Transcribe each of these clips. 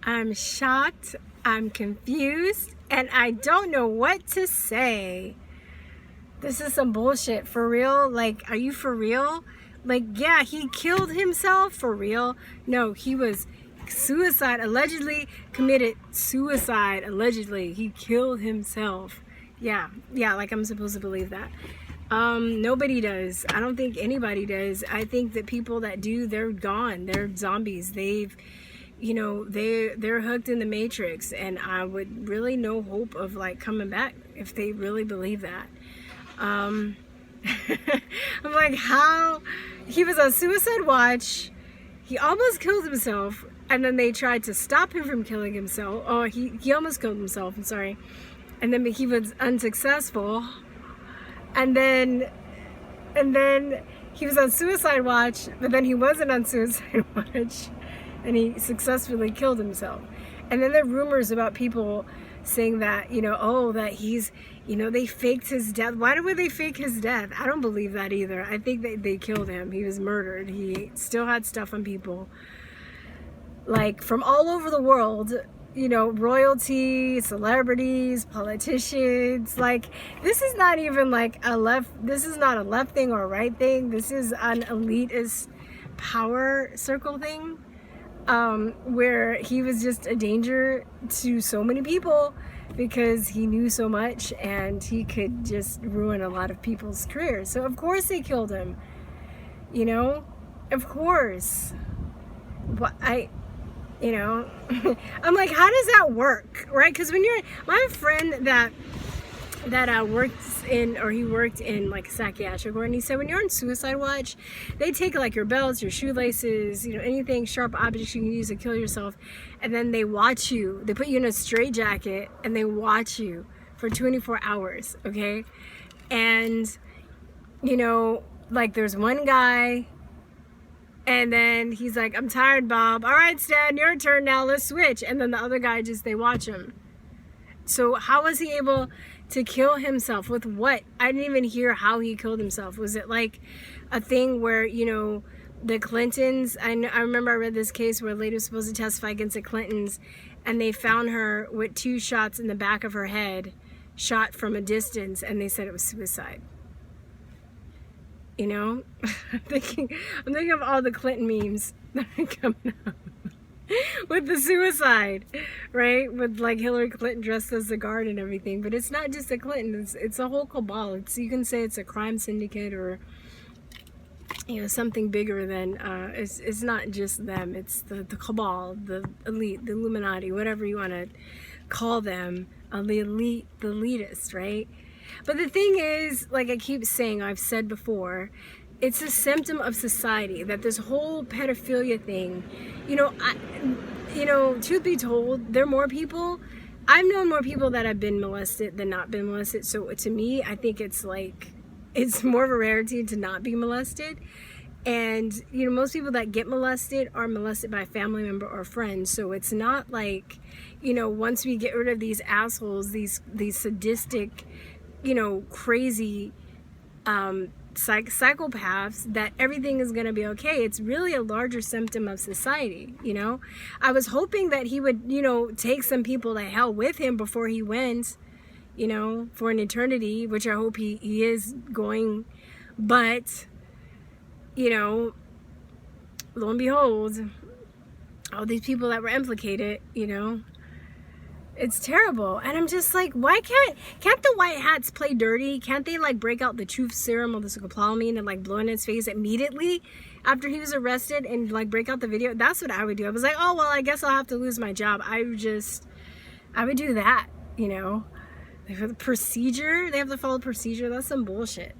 I'm shocked, I'm confused, and I don't know what to say. This is some bullshit. For real? Like, are you for real? Like, yeah, he killed himself for real. No, he was suicide, allegedly committed suicide, allegedly. He killed himself. Yeah, like I'm supposed to believe that. Nobody does. I don't think anybody does. I think that people that do, they're gone. They're zombies. They're hooked in the matrix, and I would really no hope of like coming back if they really believe that. I'm like, how? He was on suicide watch. He almost killed himself, and then they tried to stop him from killing himself. Oh, he almost killed himself. I'm sorry. And then he was unsuccessful. And then he was on suicide watch, but then he wasn't on suicide watch, and he successfully killed himself. And then there are rumors about people saying that, that he's, they faked his death. Why would they fake his death? I don't believe that either. I think that they killed him. He was murdered. He still had stuff on people, like, from all over the world, royalty, celebrities, politicians. Like, this is not even like this is not a left thing or a right thing. This is an elitist power circle thing, where he was just a danger to so many people because he knew so much and he could just ruin a lot of people's careers. So of course they killed him, of course. But I'm like, how does that work, right? Because when I have a friend that he worked in like a psychiatric ward, and he said when you're on suicide watch, they take like your belts, your shoelaces, anything sharp objects you can use to kill yourself, and then they watch you. They put you in a straitjacket and they watch you for 24 hours, okay? And like there's one guy, and then he's like, I'm tired, Bob. All right, Stan, your turn now. Let's switch. And then the other guy they watch him. So how was he able to kill himself? With what? I didn't even hear how he killed himself. Was it like a thing where, the Clintons, I remember I read this case where a lady was supposed to testify against the Clintons, and they found her with 2 shots in the back of her head, shot from a distance, and they said it was suicide. I'm thinking of all the Clinton memes that are coming up with the suicide, right? With like Hillary Clinton dressed as the guard and everything. But it's not just the Clintons; it's a whole cabal. You can say it's a crime syndicate or something bigger than. It's not just them. It's the cabal, the elite, the Illuminati, whatever you want to call them. The elite, the elitists, right? But the thing is, like I keep saying, I've said before, it's a symptom of society that this whole pedophilia thing, truth be told, there are more people. I've known more people that have been molested than not been molested. So to me, I think it's more of a rarity to not be molested. And, most people that get molested are molested by a family member or friends. So it's not like, once we get rid of these assholes, these sadistic, crazy psychopaths, that everything is going to be okay. It's really a larger symptom of society. I was hoping that he would take some people to hell with him before he went, for an eternity, which I hope he is going. But lo and behold, all these people that were implicated, it's terrible. And I'm just like, why can't the white hats play dirty? Can't they like break out the truth serum or the scopolamine and like blow in his face immediately after he was arrested and like break out the video? That's what I would do. I was like, oh well, I guess I'll have to lose my job. I would do that. They have the procedure. They have to follow procedure. That's some bullshit.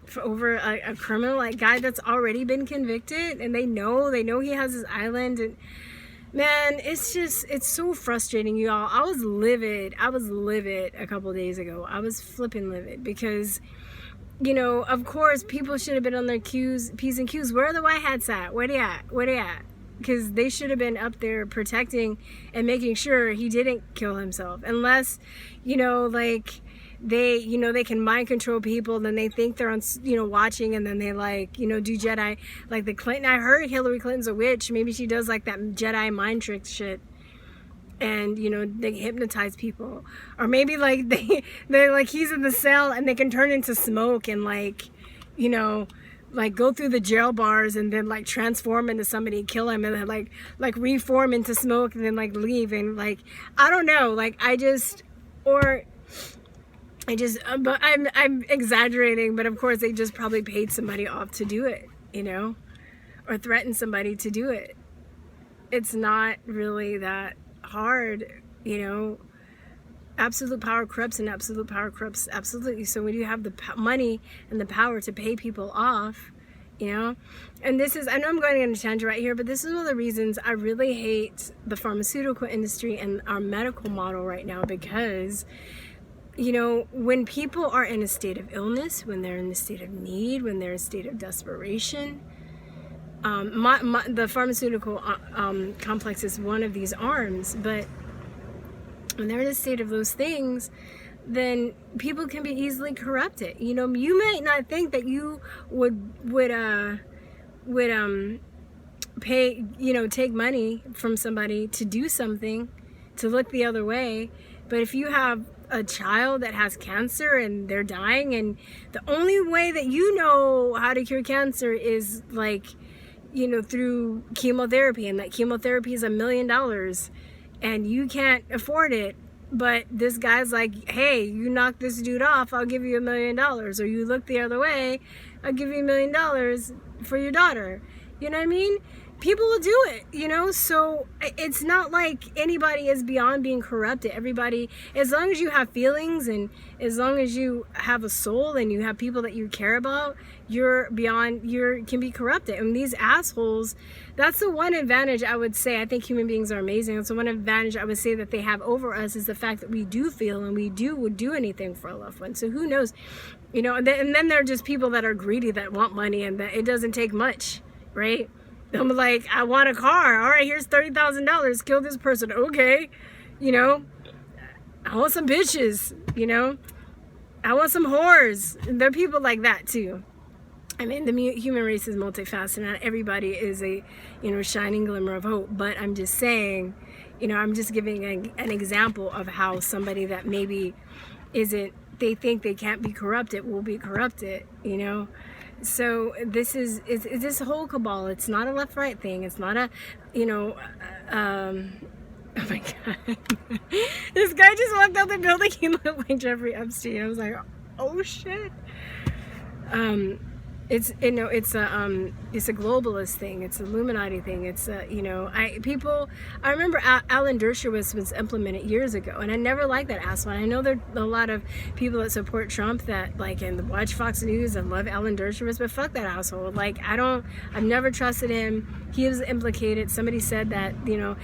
For over a criminal, like guy that's already been convicted, and they know he has his island. And man, it's so frustrating, y'all. I was livid a couple of days ago. I was flipping livid because, of course, people should have been on their P's and Q's. Where are the white hats at? Where they at? Because they should have been up there protecting and making sure he didn't kill himself. Unless, they, you know, they can mind control people, then they think they're on, you know, watching, and then they like, you know, do Jedi, like the Clinton. I heard Hillary Clinton's a witch. Maybe she does like that Jedi mind trick shit, and you know, they hypnotize people. Or maybe like they're like, he's in the cell and they can turn into smoke and like, you know, like go through the jail bars and then like transform into somebody and kill him, and then like reform into smoke and then like leave. And like, I don't know, like but I'm exaggerating, but of course they just probably paid somebody off to do it, you know, or threatened somebody to do it. It's not really that hard, you know. Absolute power corrupts, and absolute power corrupts absolutely. So when you have the money and the power to pay people off, you know, and this is, I know I'm going on a tangent right here, but this is one of the reasons I really hate the pharmaceutical industry and our medical model right now, because you know, when people are in a state of illness, when they're in a state of need, when they're in a state of desperation, the pharmaceutical complex is one of these arms, but when they're in a state of those things, then people can be easily corrupted. You know, you might not think that you would pay, you know, take money from somebody to do something, to look the other way, but if you have a child that has cancer and they're dying, and the only way that you know how to cure cancer is like, you know, through chemotherapy, and that chemotherapy is $1 million and you can't afford it, but this guy's like, hey, you knock this dude off, I'll give you $1 million. Or you look the other way, I'll give you $1 million for your daughter. You know what I mean? People will do it, you know. So it's not like anybody is beyond being corrupted. Everybody, as long as you have feelings and as long as you have a soul and you have people that you care about, you're beyond, can be corrupted. And these assholes, that's the one advantage I would say. I think human beings are amazing. That's the one advantage I would say that they have over us, is the fact that we do feel and we would do anything for a loved one. So who knows, you know. And then there are just people that are greedy, that want money, and that it doesn't take much, right? I'm like, I want a car. All right, here's $30,000. Kill this person. Okay. You know, I want some bitches, you know. I want some whores. There are people like that too. I mean, the human race is multifaceted. Not everybody is a, you know, shining glimmer of hope. But I'm just saying, you know, I'm just giving an example of how somebody that maybe isn't, they think they can't be corrupted, will be corrupted, you know. So this is this whole cabal. It's not a left-right thing. It's not a, you know, oh my God. This guy just walked out the building. He looked like Jeffrey Epstein. I was like, oh shit. It's, you know, it's a globalist thing. It's an Illuminati thing. It's a, you know, I remember Alan Dershowitz was implemented years ago, and I never liked that asshole. I know there are a lot of people that support Trump that like and watch Fox News and love Alan Dershowitz, but fuck that asshole. Like, I've never trusted him. He was implicated. Somebody said that, you know,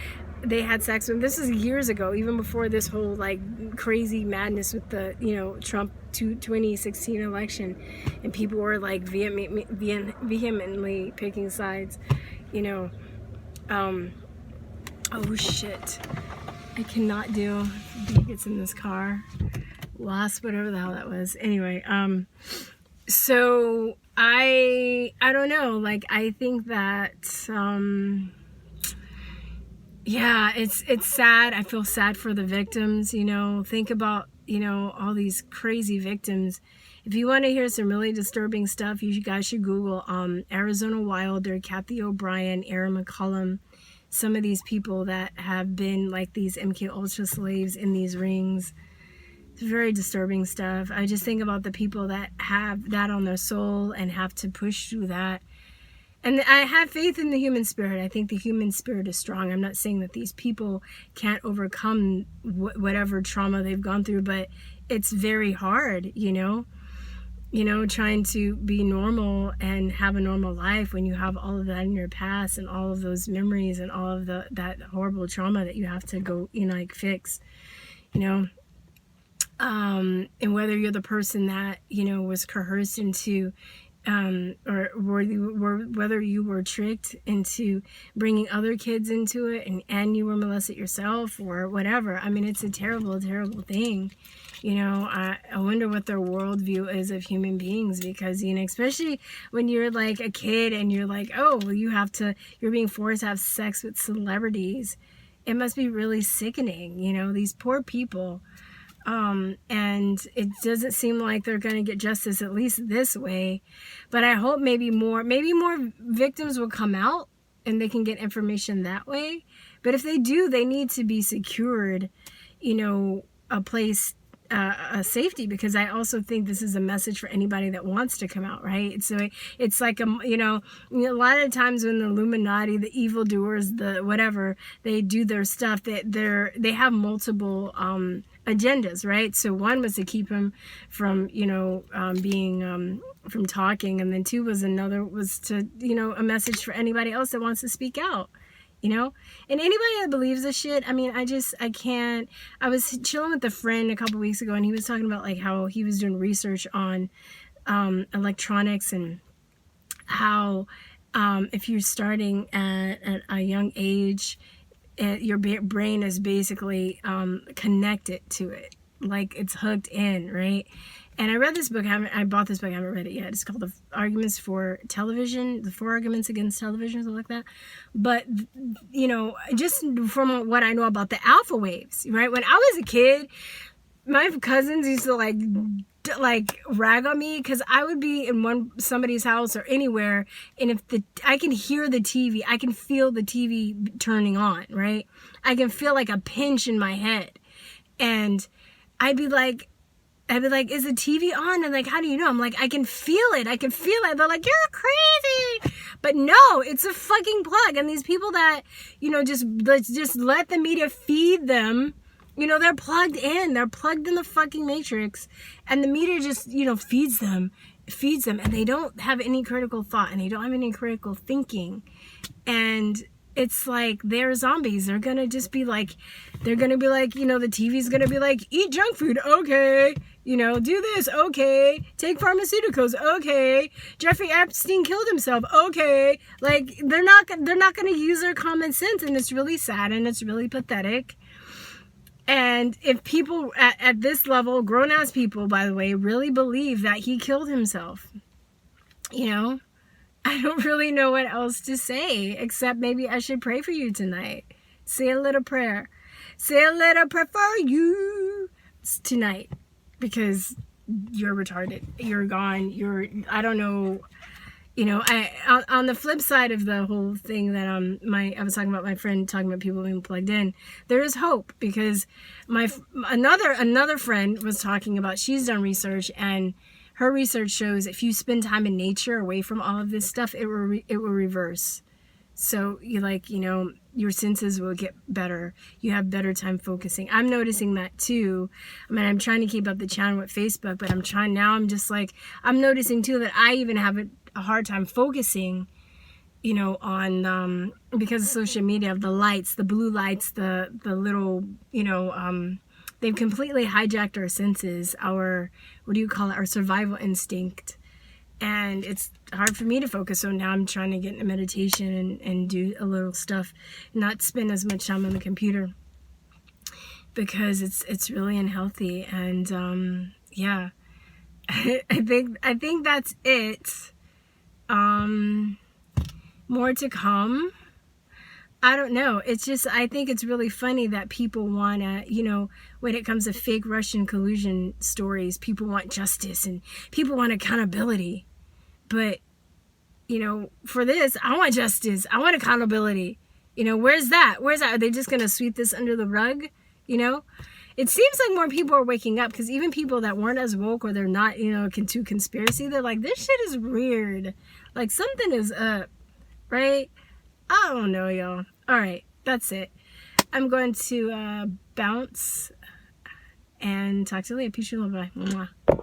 they had sex with him. This is years ago, even before this whole like crazy madness with the, you know, Trump 2016 election, and people were like vehemently picking sides, you know. Oh shit, I cannot do, he gets in this car, lost whatever the hell that was. Anyway, so I don't know, like, I think that yeah, it's sad. I feel sad for the victims, you know. Think about, you know, all these crazy victims. If you want to hear some really disturbing stuff, you guys should Google Arizona Wilder, Kathy O'Brien, Aaron McCollum, some of these people that have been like these MK Ultra slaves in these rings. It's very disturbing stuff. I just think about the people that have that on their soul and have to push through that. And I have faith in the human spirit. I think the human spirit is strong. I'm not saying that these people can't overcome whatever trauma they've gone through, but it's very hard, you know, trying to be normal and have a normal life when you have all of that in your past and all of those memories and all of that horrible trauma that you have to go, you know, like fix, you know. And whether you're the person that, you know, was coerced into whether you were tricked into bringing other kids into it and you were molested yourself or whatever. I mean, it's a terrible, terrible thing. You know, I wonder what their worldview is of human beings, because, you know, especially when you're like a kid and you're like, oh, well, you're being forced to have sex with celebrities. It must be really sickening, you know, these poor people. And it doesn't seem like they're going to get justice, at least this way. But I hope maybe more victims will come out and they can get information that way. But if they do, they need to be secured, you know, a place, a safety, because I also think this is a message for anybody that wants to come out, right? So it's like, you know, a lot of times when the Illuminati, the evildoers, the whatever, they do their stuff, they have multiple agendas, right? So one was to keep him from, you know, from talking, and then two was to, you know, a message for anybody else that wants to speak out, you know. And anybody that believes this shit, I mean, I can't. I was chilling with a friend a couple weeks ago, and he was talking about like how he was doing research on electronics, and how if you're starting at a young age, your brain is basically connected to it, like it's hooked in, right? And I read this book. I bought this book. I haven't read it yet. It's called The Arguments for Television, The 4 Arguments Against Television, or something like that. But, you know, just from what I know about the alpha waves, right? When I was a kid, my cousins used to like rag on me because I would be in somebody's house or anywhere, and if I can hear the TV, I can feel the TV turning on, right? I can feel like a pinch in my head, and I'd be like, is the TV on? And like, how do you know? I'm like, I can feel it. They're like, you're crazy. But no, it's a fucking plug. And these people that, you know, just let the media feed them, you know, they're plugged in. They're plugged in the fucking matrix. And the media just, you know, feeds them. And they don't have any critical thought. And they don't have any critical thinking. And it's like they're zombies. They're going to just be like, you know, the TV's going to be like, eat junk food. Okay. You know, do this. Okay. Take pharmaceuticals. Okay. Jeffrey Epstein killed himself. Okay. Like they're not going to use their common sense. And it's really sad and it's really pathetic. And if people at this level, grown ass people, by the way, really believe that he killed himself, you know, I don't really know what else to say, except maybe I should pray for you tonight. Say a little prayer. Say a little prayer for you tonight, because you're retarded. You're gone. I don't know. You know, on the flip side of the whole thing that I was talking about, my friend talking about people being plugged in, there is hope, because another friend was talking about, she's done research, and her research shows if you spend time in nature away from all of this stuff, it will reverse. So your senses will get better. You have better time focusing. I'm noticing that too. I mean, I'm trying to keep up the channel with Facebook, but I'm noticing too that I even have a hard time focusing, you know, on, because of social media, the lights, the blue lights, the little, you know, they've completely hijacked our senses, our survival instinct. And it's hard for me to focus. So now I'm trying to get into meditation and do a little stuff, not spend as much time on the computer, because it's really unhealthy. And yeah, I think that's it. More to come. I don't know. It's just, I think it's really funny that people want to, you know, when it comes to fake Russian collusion stories, people want justice and people want accountability. But, you know, for this, I want justice. I want accountability. You know, where's that? Are they just going to sweep this under the rug? You know, it seems like more people are waking up, because even people that weren't as woke, or they're not, you know, into conspiracy, they're like, this shit is weird. Like something is up, right? I don't know, y'all. All right, that's it. I'm going to bounce and talk to you later. Peace and love. Bye. Mwah.